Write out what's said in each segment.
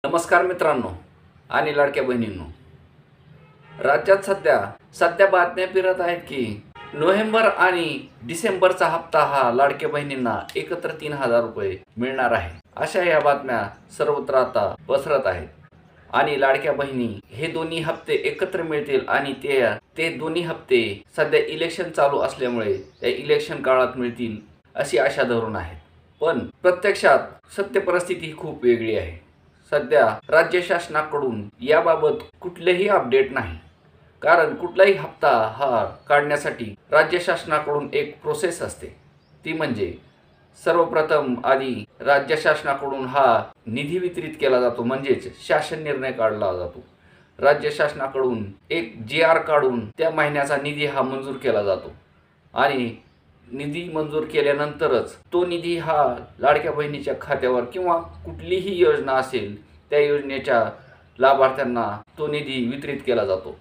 नमस्कार मित्रांनो आणि लाडक्या बहिणींनो, राज्यात सध्या बातम्या फिरत आहेत की नोव्हेंबर आणि डिसेंबरचा हप्ता हा लाडक्या बहिणींना एकत्र 3,000 रुपये मिळणार आहे, अशा या बातम्या सर्वत्र आता पसरत आहेत। आणि लाडक्या बहिणी हे दोन्ही हप्ते एकत्र मिळतील आणि ते दोन्ही हप्ते सध्या इलेक्शन चालू असल्यामुळे त्या इलेक्शन काळात मिळतील अशी आशा धरून आहेत। पण प्रत्यक्षात सत्य परिस्थिती खूप वेगळी आहे। सध्या राज्य शासनाकडून याबाबत कुठलेही अपडेट नाही, कारण कुठलाही हप्ता हा काढण्यासाठी राज्य शासनाकडून एक प्रोसेस असते। ती म्हणजे सर्वप्रथम आधी राज्य शासनाकडून हा निधी वितरित केला जातो, म्हणजेच शासन निर्णय काढला जातो। राज्य शासनाकडून एक GR काढून त्या महिन्याचा निधी हा मंजूर केला जातो आणि निधी मंजूर केल्यानंतरच तो निधी हा लाडक्या बहिणीच्या खात्यावर किंवा कुठलीही योजना असेल त्या योजनेच्या लाभार्थ्यांना तो निधी वितरित केला जातो।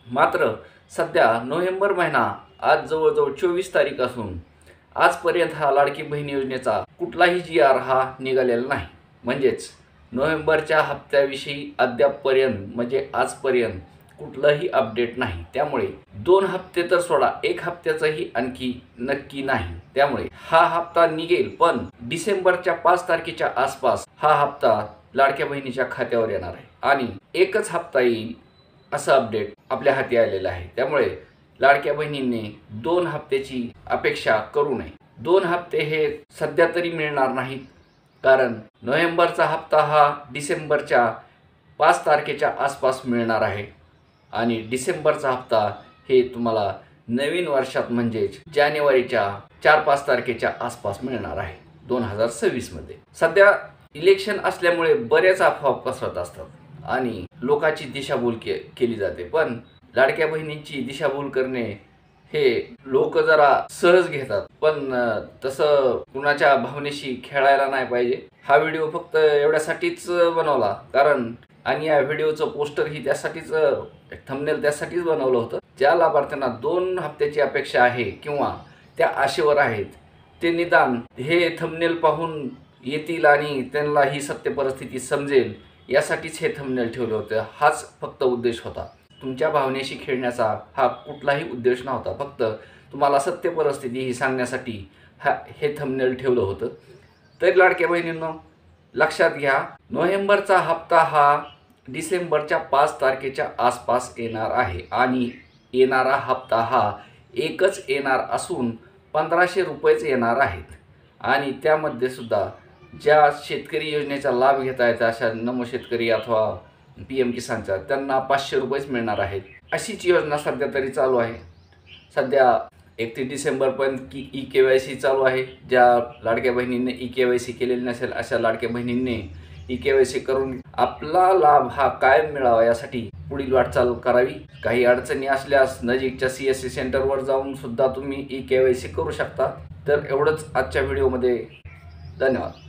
मात्र सध्या नोव्हेंबर महिना आज जवळजवळ 24 तारीख असून आजपर्यंत हा लाडकी बहीण योजनेचा कुठलाही GR हा निघालेला नाही। म्हणजेच नोव्हेंबरच्या हप्त्याविषयी अद्यापपर्यंत म्हणजे आजपर्यंत कुठलाही अपडेट नाही। त्यामुळे 2 हप्ते तर सोडा, 1 हप्त्याचंही आणखी नक्की नाही। त्यामुळे हा हप्ता निघेल, पण डिसेंबरच्या 5 तारखेच्या आसपास हा हप्ता लाडक्या बहिणीच्या खात्यावर येणार आहे आणि एकच हप्ता येईल असं अपडेट आपल्या हाती आलेलं आहे। त्यामुळे लाडक्या बहिणींनी 2 हप्त्याची अपेक्षा करू नये। 2 हप्ते हे सध्या तरी मिळणार नाहीत, कारण नोव्हेंबरचा हप्ता हा डिसेंबरच्या 5 तारखेच्या आसपास मिळणार आहे आणि डिसेंबरचा हप्ता हे तुम्हाला नवीन वर्षात म्हणजेच जानेवारीच्या 4-5 तारखेच्या आसपास मिळणार आहे 2026 मध्ये। सध्या इलेक्शन असल्यामुळे बरेच अफवा पसरत असतात आणि लोकांची दिशाभूल केली जाते, पण लाडक्या बहिणींची दिशाभूल करणे हे लोक जरा सहज घेतात। पण तसं कुणाच्या भावनेशी खेळायला नाही पाहिजे। हा व्हिडिओ फक्त एवढ्यासाठीच बनवला, कारण आणि या व्हिडिओचं पोस्टर ही त्यासाठीच, थंबनेल त्यासाठीच बनवलं होतं। ज्या लाभार्थ्यांना 2 हप्त्याची अपेक्षा आहे किंवा त्या आशेवर आहेत, ते निदान हे थंबनेल पाहून येतील आणि त्यांना ही सत्य परिस्थिती समजेल यासाठीच हे थंबनेल ठेवलं होतं। हाच फक्त उद्देश होता। तुमच्या भावनेशी खेळण्याचा हा कुठलाही उद्देश नव्हता। फक्त तुम्हाला सत्य परिस्थिती ही सांगण्यासाठी हे थंबनेल ठेवलं होतं। तर लाडक्या बहिणींनो, लक्षात घ्या, नोव्हेंबरचा हप्ता हा डिसेंबरच्या 5 तारखेच्या आसपास येणार आहे आणि येणारा हप्ता हा एकच येणार असून 1500 रुपयेच येणार आहेत। आणि त्यामध्ये सुद्धा ज्या शेतकरी योजनेचा लाभ घेत आहेत, अशा नमो शेतकरी अथवा PM किसानचा, त्यांना 500 रुपयेच मिळणार आहेत। अशीच योजना सध्या तरी चालू आहे। सध्या 31 डिसेंबरपर्यंत EKYC चालू आहे। ज्या लाडक्या बहिणींनी EKYC केलेली नसेल अशा लाडक्या बहिणींनी EKYC करून आपला लाभ हा कायम मिळावा यासाठी पुढील वाटचाल करावी। काही अडचणी असल्यास नजीकच्या CSC सेंटरवर जाऊन सुद्धा तुम्ही EKYC करू शकता। तर एवढंच आजच्या व्हिडिओमध्ये। धन्यवाद।